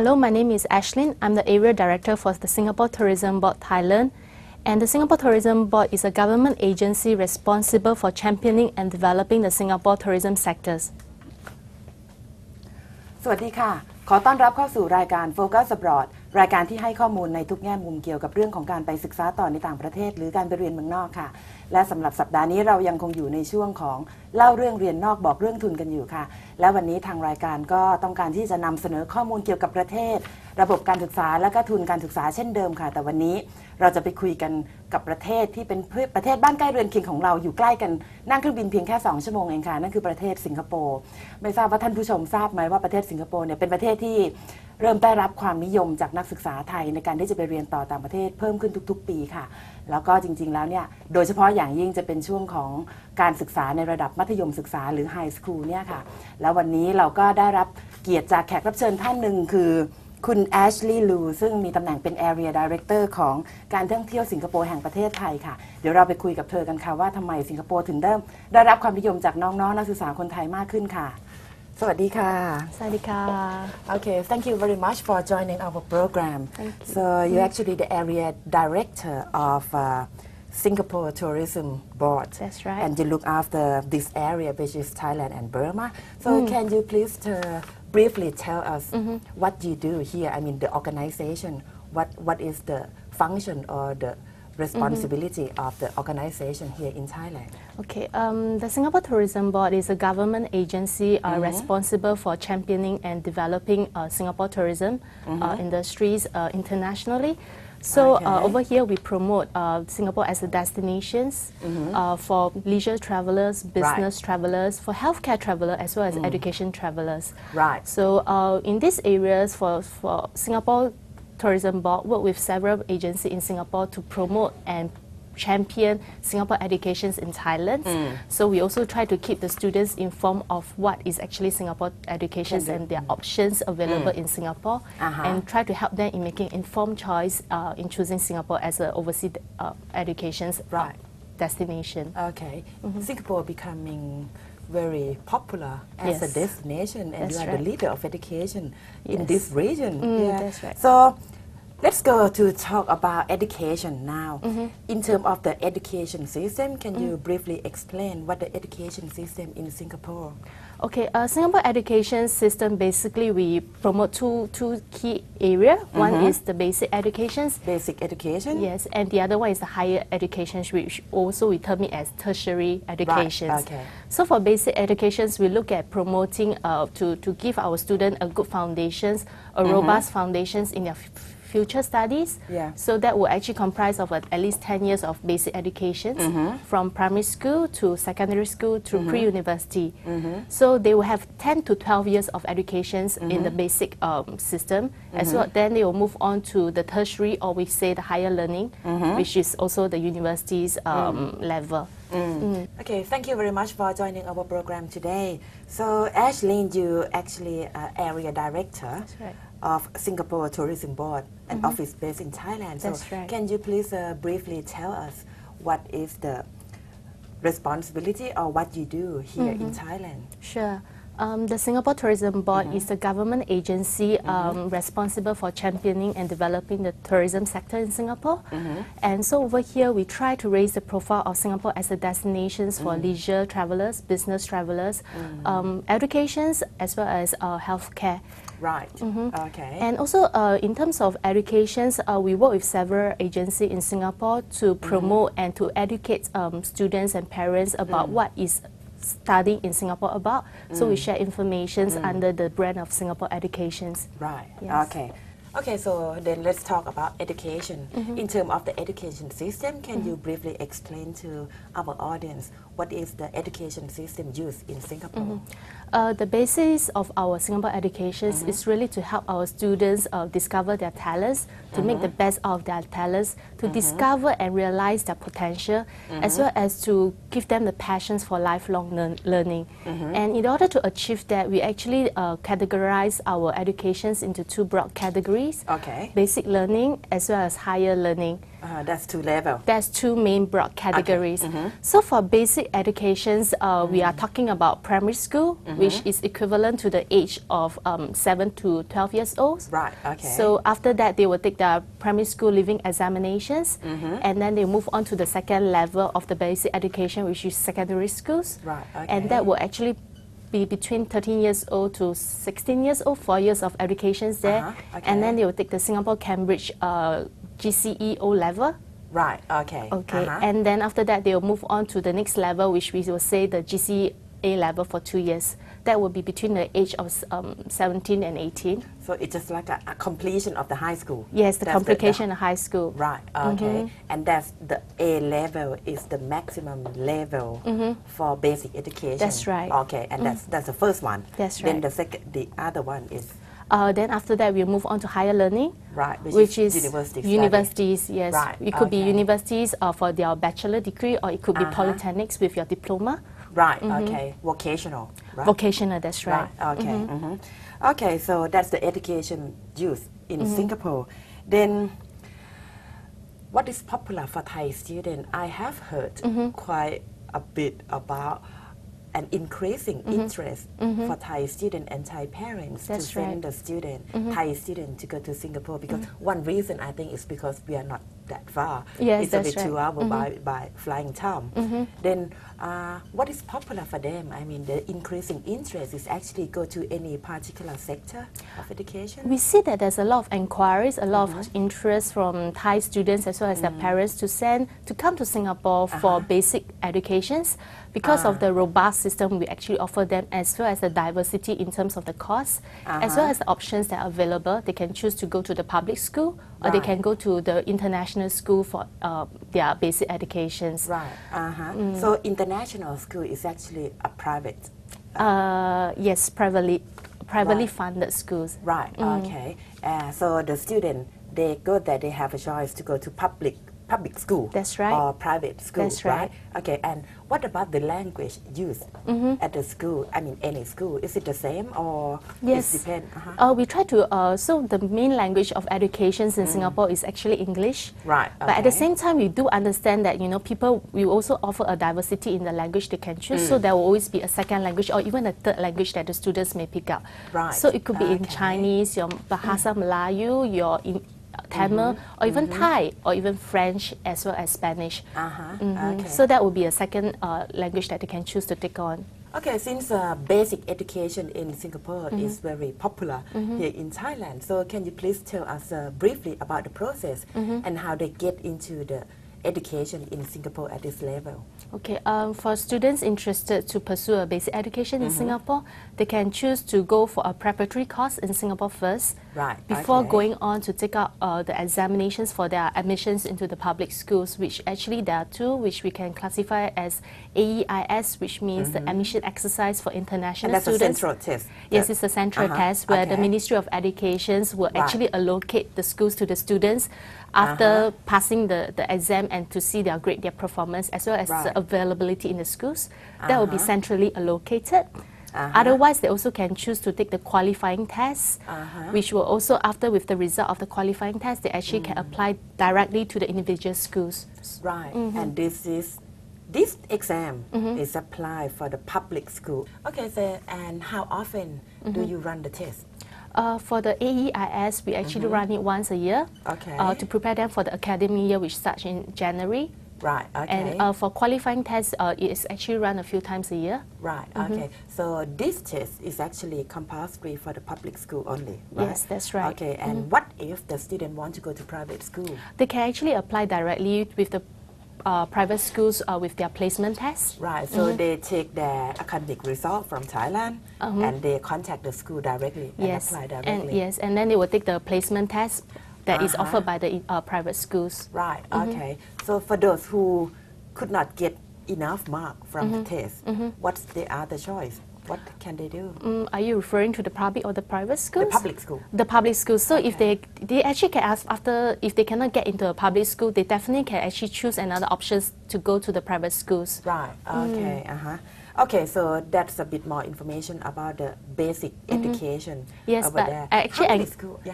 Hello, my name is Ashlyn. I'm the Area Director for the Singapore Tourism Board Thailand. And the Singapore Tourism Board is a government agency responsible for championing and developing the Singapore tourism sectors. สวัสดีค่ะขอต้อนรับเข้าสู่รายการ Focus Abroad รายการที่ให้ข้อมูลในทุกแง่มุมเกี่ยวกับเรื่องของการไปศึกษาต่อในต่างประเทศหรือการไปเรียนเมืองนอกค่ะและสำหรับสัปดาห์นี้เรายังคงอยู่ในช่วงของเล่าเรื่องเรียนนอกบอกเรื่องทุนกันอยู่ค่ะและวันนี้ทางรายการก็ต้องการที่จะนำเสนอข้อมูลเกี่ยวกับประเทศระบบการศึกษาและก็ทุนการศึกษาเช่นเดิมค่ะแต่วันนี้เราจะไปคุยกันกับประเทศที่เป็นประเทศบ้านใกล้เรือนเคียงของเราอยู่ใกล้กันนั่งเครื่องบินเพียงแค่2 ชั่วโมงเองค่ะนั่นคือประเทศสิงคโปร์ไม่ทราบว่าท่านผู้ชมทราบไหมว่าประเทศสิงคโปร์เนี่ยเป็นประเทศที่เริ่มได้รับความนิยมจากนักศึกษาไทยในการที่จะไปเรียนต่อต่างประเทศเพิ่มขึ้นทุกๆปีค่ะแล้วก็จริงๆแล้วเนี่ยโดยเฉพาะอย่างยิ่งจะเป็นช่วงของการศึกษาในระดับมัธยมศึกษาหรือไฮสคูลเนี่ยค่ะแล้ววันนี้เราก็ได้รับเกียรติจากแขกรับเชิญท่านหนึ่งคือคุณแอชลีย์ลูซึ่งมีตำแหน่งเป็น Area Director ของการท่องเที่ยวสิงคโปร์แห่งประเทศไทยค่ะเดี๋ยวเราไปคุยกับเธอกันค่ะว่าทำไมสิงคโปร์ถึงได้รับความนิยมจากน้องๆนักศึกษาคนไทยมากขึ้นค่ะสวัสดีค่ะ สวัสดีค่ะ Okay, thank you very much for joining our program. So you're actually the area director of Singapore Tourism Board. That's right. And you look after this area, which is Thailand and Burma. So can you please briefly tell us what you do here? I mean, the organization. What is the function or the responsibility of the organization here in Thailand? Okay, the Singapore Tourism Board is a government agency responsible for championing and developing Singapore tourism industries internationally. So over here we promote Singapore as a destination for leisure travelers, business travelers, for healthcare travelers as well as education travelers. Right. So in these areas for Singapore Tourism Board work with several agencies in Singapore to promote and champion Singapore educations in Thailand. So we also try to keep the students informed of what is actually Singapore educations and their options available in Singapore and try to help them in making informed choice in choosing Singapore as an overseas educations destination. Okay. Singapore becoming very popular as a destination and you are the leader of education in this region. That's right. So let's go to talk about education now. In terms of the education system, can you briefly explain what the education system in Singapore? Okay, Singapore education system basically we promote two key areas. One is the basic educations. Basic education? Yes, and the other one is the higher education, which also we term it as tertiary educations. Right, okay. So for basic educations, we look at promoting to give our students a good foundations, a robust foundations in their future studies. So that will actually comprise of at least 10 years of basic education from primary school to secondary school to pre-university. So they will have 10 to 12 years of education in the basic system. As well, then they will move on to the tertiary or we say the higher learning, which is also the university's level. Okay, thank you very much for joining our program today. So Ashlyn, you actually area director of Singapore Tourism Board, an office based in Thailand. So can you please briefly tell us what is the responsibility or what you do here in Thailand? Sure. The Singapore Tourism Board is a government agency responsible for championing and developing the tourism sector in Singapore. And so over here, we try to raise the profile of Singapore as a destination for leisure travelers, business travelers, educations, as well as healthcare. Right. Okay. And also in terms of educations, we work with several agencies in Singapore to promote and to educate students and parents about what is studying in Singapore about. So we share information under the brand of Singapore Educations. Right. Yes. Okay. Okay, so then let's talk about education. In terms of the education system, can you briefly explain to our audience what is the education system used in Singapore? The basis of our Singapore education is really to help our students discover their talents, to make the best out of their talents, to discover and realize their potential, as well as to give them the passions for lifelong learning. And in order to achieve that, we actually categorize our educations into two broad categories, basic learning as well as higher learning. That's two levels. There's two main broad categories. So for basic educations, we are talking about primary school, which is equivalent to the age of 7 to 12 years old. Right, okay. So after that, they will take their primary school leaving examinations, and then they move on to the second level of the basic education, which is secondary schools. Right, okay. And that will actually be between 13 years old to 16 years old, 4 years of education there. Okay. And then they will take the Singapore-Cambridge GCE O level. Right, okay. Okay, and then after that, they will move on to the next level, which we will say the GCE A level for 2 years. That will be between the age of 17 and 18. So it's just like a completion of the high school? Yes, the completion of high school. Right, okay. And that's the A level is the maximum level for basic education? That's right. Okay, and that's the first one? That's right. Then the other one is? Then after that, we'll move on to higher learning, right, which is universities. Yes, right, it could be universities for their bachelor degree, or it could be polytechnics with your diploma. Right, okay, vocational. Right? Vocational, that's right. Right, okay. Okay, so that's the education youth in Singapore. Then, what is popular for Thai students? I have heard quite a bit about an increasing interest for Thai students and Thai parents to send the student, Thai students to go to Singapore, because one reason I think is because we are not that far. Yes, it's that's a bit 2 hours by flying time. Then what is popular for them? I mean, the increasing interest is actually go to any particular sector of education? We see that there's a lot of inquiries, a lot of interest from Thai students as well as their parents to come to Singapore for basic educations. Because of the robust system we actually offer them, as well as the diversity in terms of the course, as well as the options that are available. They can choose to go to the public school, or they can go to the international school for their basic educations. Right. So international school is actually a private? Yes, privately funded schools. Right. Okay. So the student, they go there, they have a choice to go to public school. That's right. Or private school. That's right. Okay. And what about the language used at the school? I mean, any school, is it the same or yes. it depends? We try to. So the main language of education in Singapore is actually English. Right. But at the same time, we do understand that people will also offer a diversity in the language they can choose. So there will always be a second language or even a third language that the students may pick up. Right. So it could be in Chinese, your Bahasa Melayu, your Tamil, or even Thai, or even French, as well as Spanish. Okay. So that would be a second language that they can choose to take on. Okay, since basic education in Singapore is very popular here in Thailand, so can you please tell us briefly about the process and how they get into the education in Singapore at this level? Okay, for students interested to pursue a basic education in Singapore, they can choose to go for a preparatory course in Singapore first, before going on to take up the examinations for their admissions into the public schools, which actually there are two, which we can classify as AEIS, which means the admission exercise for international and that's students. A central test. Yes, it's a central test where the Ministry of Education will actually allocate the schools to the students after passing the exam and to see their grade, their performance, as well as the availability in the schools. That will be centrally allocated. Otherwise, they also can choose to take the qualifying test, which will also, after with the result of the qualifying test, they actually can apply directly to the individual schools. Right, and this exam is applied for the public school. Okay, so and how often do you run the test? For the AEIS, we actually run it once a year to prepare them for the academic year, which starts in January. Right, okay. And for qualifying tests, it is actually run a few times a year. Right, okay. So this test is actually compulsory for the public school only, right? Yes, that's right. Okay, and what if the student want to go to private school? They can actually apply directly with the private schools with their placement tests. Right, so they take their academic result from Thailand and they contact the school directly and apply directly. And then they will take the placement test that is offered by the private schools. Right, okay. So for those who could not get enough mark from the test, what's the other choice? What can they do? Are you referring to the public or the private schools? The public school. The public school. So if they actually can ask if they cannot get into a public school, they definitely can actually choose another options to go to the private schools. Right. Okay. Okay, so that's a bit more information about the basic education yes, over but there. Actually,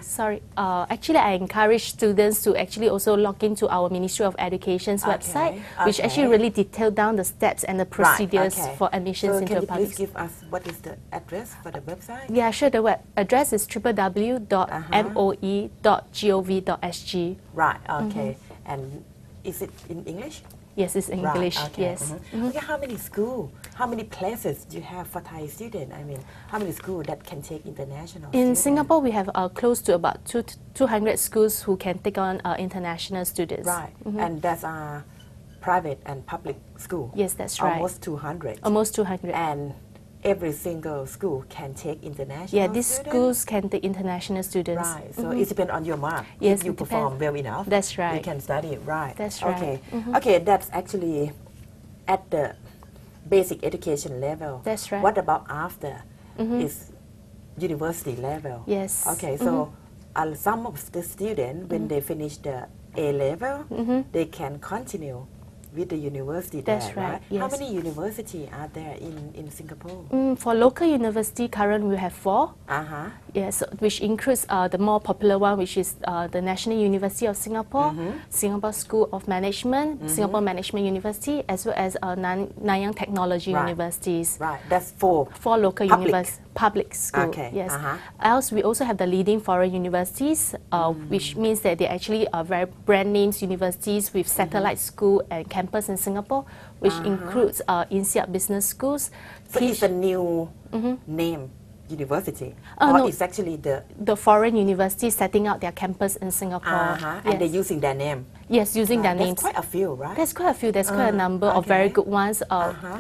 Sorry. Actually, I encourage students to actually also log into our Ministry of Education's website, which actually really detail down the steps and the procedures for admissions into public. Can you please give us what is the address for the website? Yeah, sure. The web address is www.moe.gov.sg. Right. Okay. And is it in English? Yes, it's in English. Yes. Okay, how many schools, how many places do you have for Thai students? I mean, how many schools that can take international In students? Singapore, we have close to about 200 schools who can take on international students. Right. And that's private and public school. Yes, that's right. Almost 200. Almost 200. And every single school can take international Yeah, these students? schools can take international students. Right. So it depends on your mark. Yes, if you perform well enough, that's right. you can study. Right. That's right. Okay. Okay, that's actually at the basic education level. That's right. What about after? Is university level? Yes. Okay, so some of the students, when they finish the A level, they can continue with the university there, That's right, yes. How many universities are there in Singapore? For local university, currently we have 4. Yes, which includes the more popular one, which is the National University of Singapore, Singapore School of Management, Singapore Management University, as well as Nanyang Technology Universities. Right, that's 4. 4 local universities. Public school, okay. Yes. Else, we also have the leading foreign universities, which means that they actually are very brand names universities with satellite school and campus in Singapore, which includes INSEAD business schools. So it's a new name university, no, it's actually the foreign universities setting out their campus in Singapore. And they're using their name. Yes, using their names. There's quite a few, right? There's quite a few. There's quite a number of very good ones.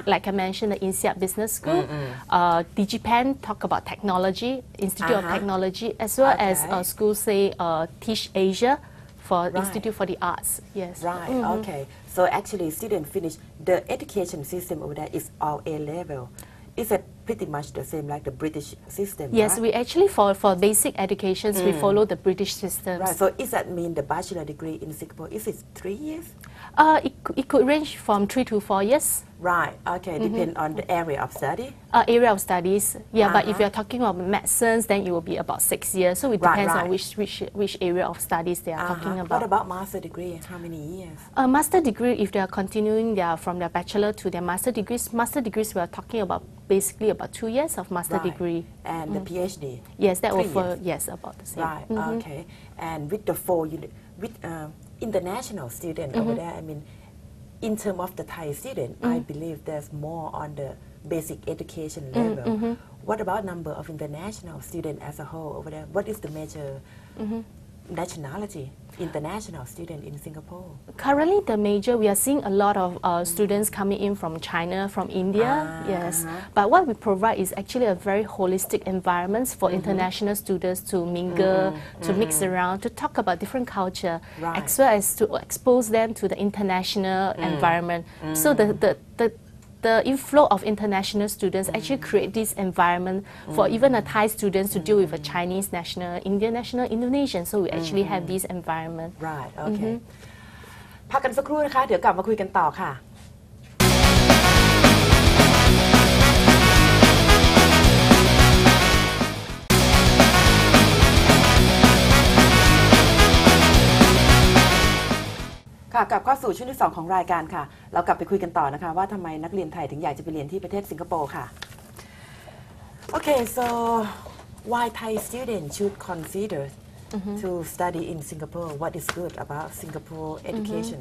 Like I mentioned, the INSEAD Business School, DigiPen talk about technology, Institute of Technology, as well as schools say Teach Asia for Institute for the Arts. Yes. Right. Okay. So actually, students finish the education system over there is all A level. Is it pretty much the same like the British system? Yes, right? we actually for basic educations we follow the British systems. Right. So does that mean the bachelor degree in Singapore is it 3 years? It could range from 3 to 4 years. Right. Okay. Depend on the area of study. Area of studies. Yeah, but if you are talking about medicines, then it will be about 6 years. So it depends on which area of studies they are talking about. What about master degree? How many years? Master degree, if they are continuing from their bachelor to their master degrees we are talking about basically about 2 years of master degree. And the PhD? Yes, that will for about the same. Right. Okay. And with the 4 international student over there, I mean, in terms of the Thai student, I believe there's more on the basic education level. What about number of international students as a whole over there? What is the major nationality, international student in Singapore? Currently, the major, we are seeing a lot of students coming in from China, from India, yes. But what we provide is actually a very holistic environment for international students to mingle, to mix around, to talk about different culture, as well as to expose them to the international environment. So the inflow of international students actually create this environment for even a Thai students to deal with a Chinese national, Indian national, Indonesian. So we actually have this environment. Right. Okay. พักกันสักครู่นะคะเดี๋ยวกลับมาคุยกันต่อค่ะ กลับเข้าสู่ช่วงที่2ของรายการค่ะเรากลับไปคุยกันต่อนะคะว่าทำไมนักเรียนไทยถึงอยากจะไปเรียนที่ประเทศสิงคโปร์ค่ะ Okay, so why Thai students should consider to study in Singapore? What is good about Singapore education?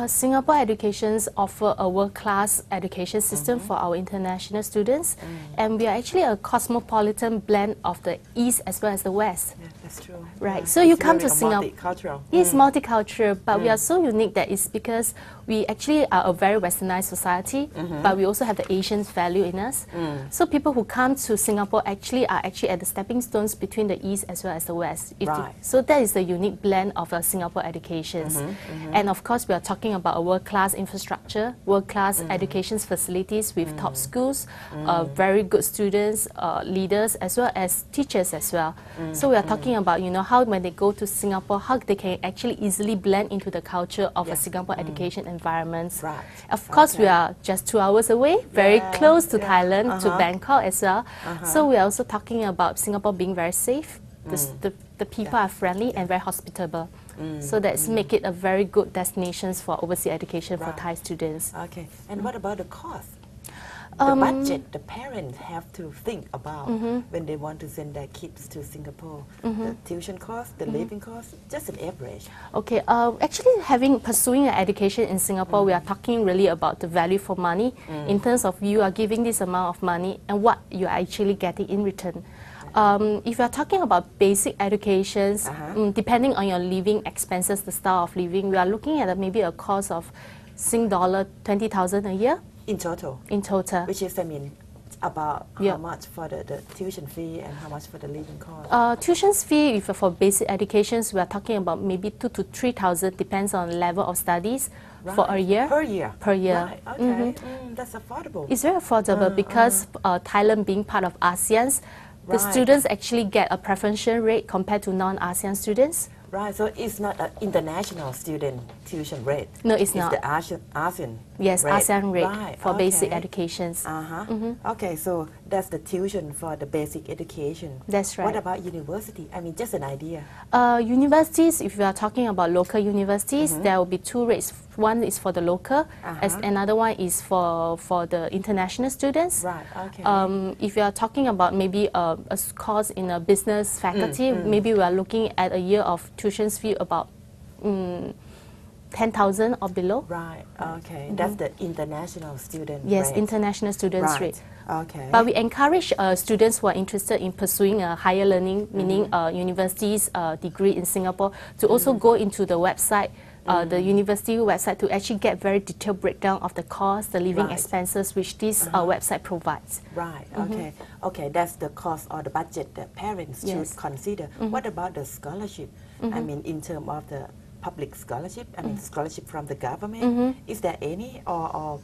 Singapore educations offer a world-class education system for our international students, and we are actually a cosmopolitan blend of the East as well as the West. Yeah, that's true. Right. Yeah. So you it's come really to Singapore. Multicultural. Yes, multicultural, but we are so unique that it's because we actually are a very westernized society, but we also have the Asian value in us. So people who come to Singapore actually are at the stepping stones between the East as well as the West. So that is the unique blend of Singapore educations. And of course, we are talking about a world-class infrastructure, world-class education facilities with top schools, very good students, leaders, as well as teachers as well. So we are talking about, how when they go to Singapore, how they can actually easily blend into the culture of a Singapore education environment. Right. Of course, we are just 2 hours away, very close to Thailand, to Bangkok as well. So we are also talking about Singapore being very safe. The people are friendly and very hospitable. So that's make it a very good destination for overseas education for Thai students. Okay. And what about the cost? The budget the parents have to think about when they want to send their kids to Singapore. The tuition cost, the living cost, just an average. Okay, actually pursuing an education in Singapore, we are talking really about the value for money in terms of you are giving this amount of money and what you are actually getting in return. If you are talking about basic educations, depending on your living expenses, the style of living, we are looking at maybe a cost of Sing$ 20,000 a year. In total? In total. Which is, about how much for the tuition fee and how much for the living cost? Tuition fee, if for basic educations, we are talking about maybe 2,000 to 3,000, depends on level of studies for a year. Per year? Per year. Right, okay. That's affordable. It's very affordable because Thailand being part of ASEAN, the students actually get a preferential rate compared to non-ASEAN students. Right, so it's not an international student tuition rate. No, it's not. It's the ASEAN Yes, rate. ASEAN rate for basic okay. educations. Okay, so that's the tuition for the basic education. That's right. What about university? Just an idea. Universities, if you are talking about local universities, there will be 2 rates. One is for the local, as another one is for the international students. Right, okay. If you are talking about maybe a course in a business faculty, maybe we are looking at a year of tuition fee about 10,000 or below. Right, okay. That's the international student Yes, rate. international students right. rate. Okay. But we encourage students who are interested in pursuing a higher learning, meaning university's degree in Singapore, to also go into the website, the university website, to actually get very detailed breakdown of the cost, the living expenses, which this website provides. Right, okay. Okay, that's the cost or the budget that parents should consider. What about the scholarship? In terms of the public scholarship, scholarship from the government, is there any or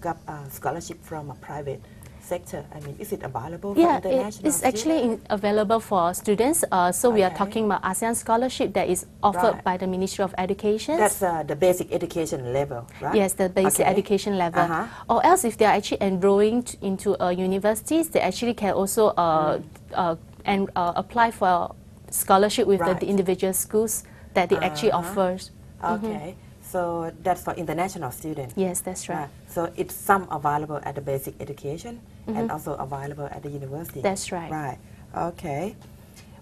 scholarship from a private sector? Is it available for international it's actually available for students. So we are talking about ASEAN scholarship that is offered by the Ministry of Education. That's the basic education level, right? Yes, the basic education level. Or else if they are actually enrolling into universities, they actually can also apply for scholarship with the individual schools that they actually offers. Okay, so that's for international students. Yes, that's right. So it's some available at the basic education and also available at the university. That's right. Right. Okay.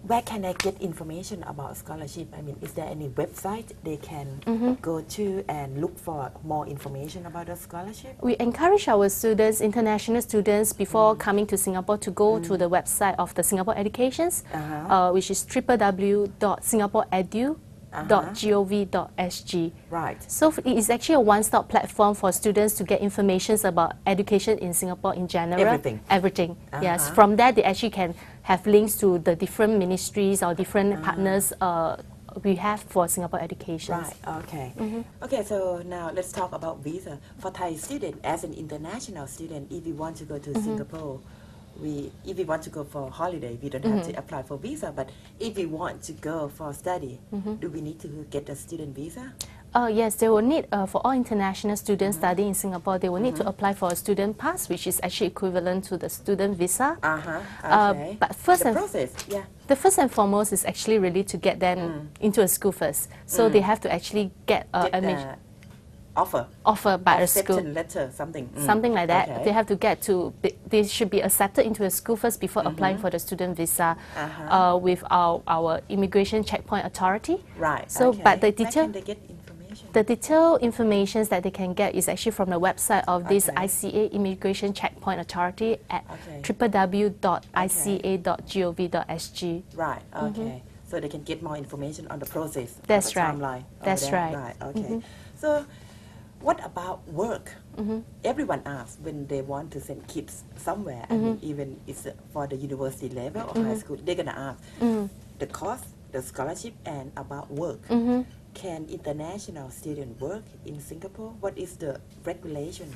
Where can I get information about scholarship? Is there any website they can go to and look for more information about the scholarship? We encourage our students, international students, before coming to Singapore to go to the website of the Singapore Educations, which is www.singaporeedu.gov.sg. Right. So it is actually a one-stop platform for students to get information about education in Singapore in general. Everything. Everything. Yes. From that, they actually can have links to the different ministries or different partners we have for Singapore education. Right. Okay. Okay. So now let's talk about visa for Thai student. As an international student, if we want to go to Singapore, if we want to go for holiday, we don't have to apply for visa. But if we want to go for study, do we need to get a student visa? Yes, they will need, for all international students studying in Singapore, they will need to apply for a student pass, which is actually equivalent to the student visa. Okay. But first the first and foremost is actually really to get them into a school first. So they have to actually get admission. Offer by a school. Letter, something. Something like that. Okay. They have to get to, they should be accepted into a school first before applying for the student visa with our immigration checkpoint authority. Right. So, but the detail. Where can they get information? The detailed information that they can get is actually from the website of this ICA Immigration Checkpoint Authority at www.ica.gov.sg. Right. Okay. So they can get more information on the process. That's the right. Timeline. That's right. Right. Okay. So, what about work? Everyone asks when they want to send kids somewhere, even it's for the university level or high school, they're gonna ask the cost, the scholarship, and about work. Can international student work in Singapore? What is the regulation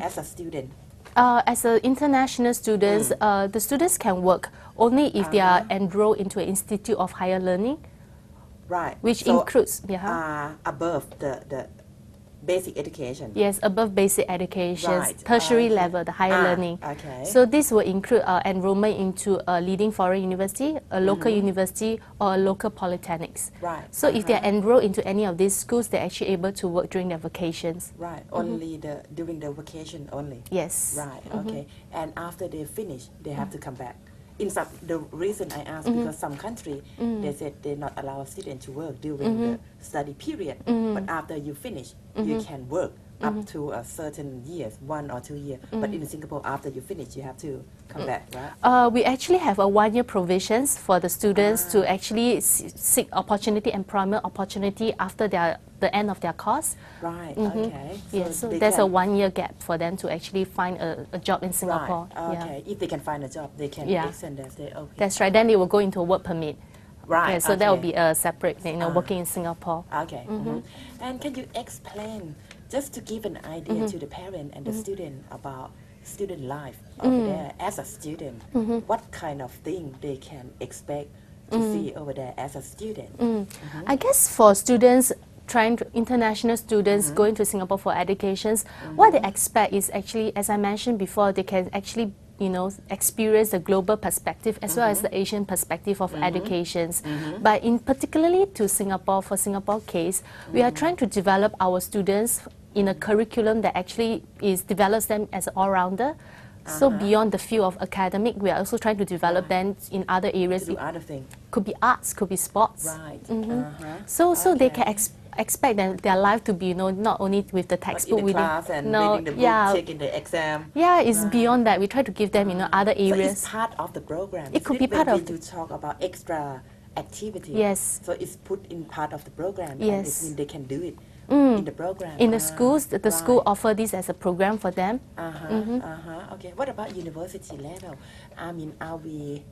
as a student? As an international students, the students can work only if they are enrolled into an institute of higher learning. Right. Which So, includes above the basic education. Yes, above basic education, Right. tertiary level, the higher learning. Okay. So this will include enrollment into a leading foreign university, a local university, or a local polytechnics. Right. So if they are enrolled into any of these schools, they're actually able to work during their vacations. Right. Only during the vacation only. Yes. Right. Okay. And after they finish, they have to come back. In fact, the reason I asked because some country they said they not allow students to work during the study period, but after you finish, you can work up to a certain years, 1 or 2 years. But in Singapore, after you finish, you have to come back, right? We actually have a 1-year provisions for the students to actually seek opportunity, employment opportunity after the end of their course. Right. Okay. Yes, so there's a 1-year gap for them to actually find a job in Singapore. Right. Okay. If they can find a job, they can extend their stay. Okay. That's right. Then they will go into a work permit. Right. Yeah, so that will be a separate, working in Singapore. Okay. And can you explain, just to give an idea to the parent and the student about student life over there as a student, what kind of thing they can expect to see over there as a student? I guess for students international students going to Singapore for educations, what they expect is actually, as I mentioned before, they can actually experience the global perspective as well as the Asian perspective of educations. But in particularly to Singapore, for Singapore case, we are trying to develop our students in a curriculum that actually develops them as an all-rounder. So beyond the field of academic, we are also trying to develop them in other areas. To do other things. Could be arts, could be sports. Right. So they can expect their life to be, not only with the textbook, in the class and reading the book, taking the exam. Yeah, it's beyond that. We try to give them, other areas. So it's part of the program. It could be part of. When you talk about extra activity. Yes. So it's put in part of the program. Yes. And it means they can do it in the program. In the schools, the school offer this as a program for them. Okay. What about university level? I mean, are we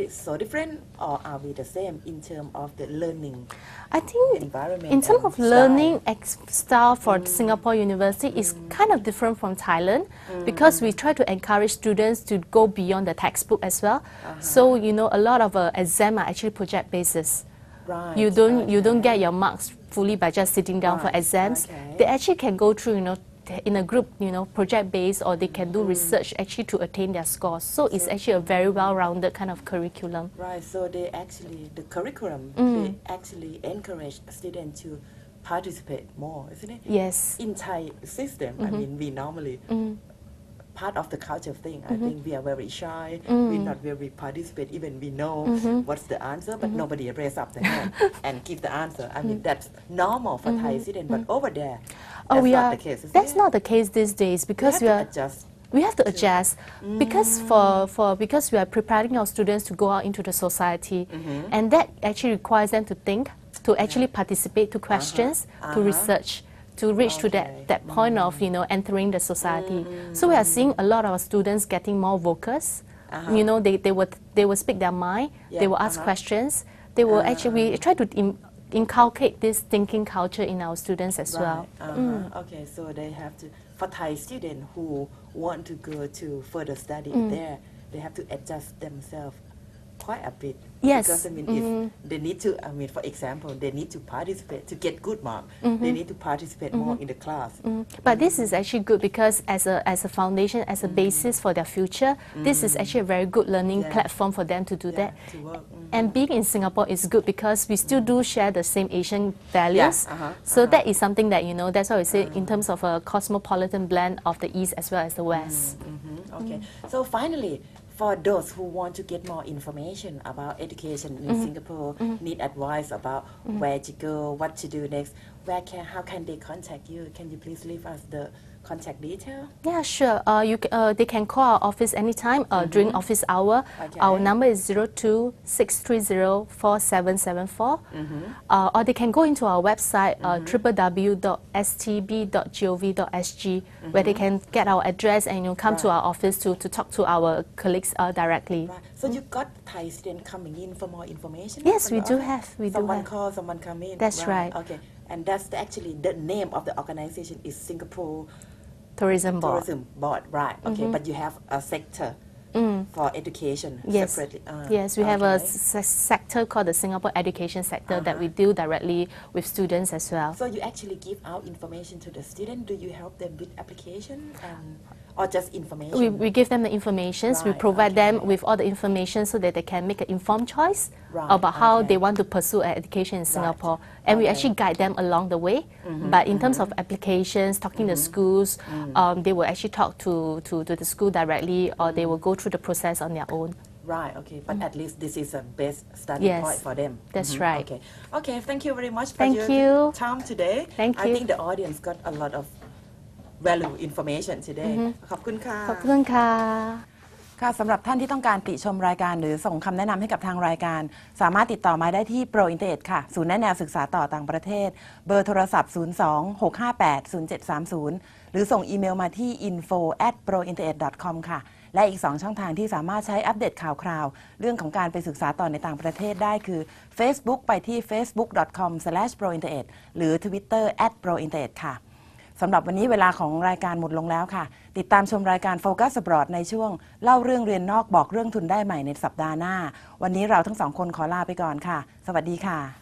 so different, or are we the same in terms of the learning? I think environment in terms of style? learning style for Singapore University is kind of different from Thailand because we try to encourage students to go beyond the textbook as well. So a lot of exam are actually project basis. Right. You don't get your marks fully by just sitting down for exams. They actually can go through in a group, project based, or they can do research actually to attain their scores. So it's actually a very well-rounded kind of curriculum. Right. So the curriculum, they actually encourage students to participate more, isn't it? Yes. In Thai system, I mean, we normally part of the culture thing. I think we are very shy. We not very participate. Even we know what's the answer, but nobody raise up the hand and give the answer. I mean, that's normal for Thai students, but over there, that's not the case. That's not the case these days because we have to adjust because we are preparing our students to go out into the society, and that actually requires them to think, to actually participate, to questions, to research, to reach to that point of entering the society. So we are seeing a lot of our students getting more vocals. They will speak their mind. They will ask questions. They will we try to inculcate this thinking culture in our students as well. Okay, so they have to, for Thai students who want to go to further study there, they have to adjust themselves quite a bit. Yes. Because I mean, if they need to, for example, they need to participate to get good marks. They need to participate more in the class. But this is actually good because as a foundation, as a basis for their future, this is actually a very good learning platform for them to do that. To work. And being in Singapore is good because we still do share the same Asian values. So that is something that, that's why we say in terms of a cosmopolitan blend of the East as well as the West. Okay. So finally, for those who want to get more information about education in Singapore, need advice about where to go, what to do next, how can they contact you? Can you please leave us the contact detail? Yeah, sure. They can call our office anytime during office hour. Our number is 02-630-4774. Or they can go into our website www.stb.gov.sg where they can get our address and come to our office to talk to our colleagues directly. Right. So you got Thai students coming in for more information? Yes, we do have. Someone call, someone come in. That's right. Okay. And that's actually the name of the organization is Singapore Tourism Board. Tourism Board, right? Okay, but you have a sector for education Yes. separately. Yes, we have a Okay. sector called the Singapore Education Sector that we deal directly with students as well. So you actually give out information to the student. Do you help them with application or just information? We give them the information. We Right, provide them okay. with all the information so that they can make an informed choice Right, about how okay. they want to pursue education in Singapore. And we Okay. actually guide them along the way. But in terms of applications, talking to schools, they will actually talk to the school directly, or they will go through the process on their own. Right, okay. But at least this is a best study Yes, point for them. that's right. Okay. Okay, thank you very much for Thank your you. time today. Thank I you. think the audience got a lot of value information today. ขอบคุณค่ะ ขอบคุณค่ะ ค่ะสำหรับท่านที่ต้องการติชมรายการหรือส่งคำแนะนำให้กับทางรายการ สามารถติดต่อมาได้ที่ Pro Internet ค่ะศูนย์แนะแนวศึกษาต่อต่างประเทศ เบอร์โทรศัพท์ 02-658-0730 หรือส่งอีเมลมาที่ info@prointernet.com ค่ะและอีก2ช่องทางที่สามารถใช้อัปเดตข่าวคราวเรื่องของการไปศึกษาต่อในต่างประเทศได้คือ Facebook ไปที่ facebook.com/prointernet หรือ Twitter @prointernet ค่ะสำหรับวันนี้เวลาของรายการหมดลงแล้วค่ะติดตามชมรายการ Focus Abroad ในช่วงเล่าเรื่องเรียนนอกบอกเรื่องทุนได้ใหม่ในสัปดาห์หน้าวันนี้เราทั้งสองคนขอลาไปก่อนค่ะสวัสดีค่ะ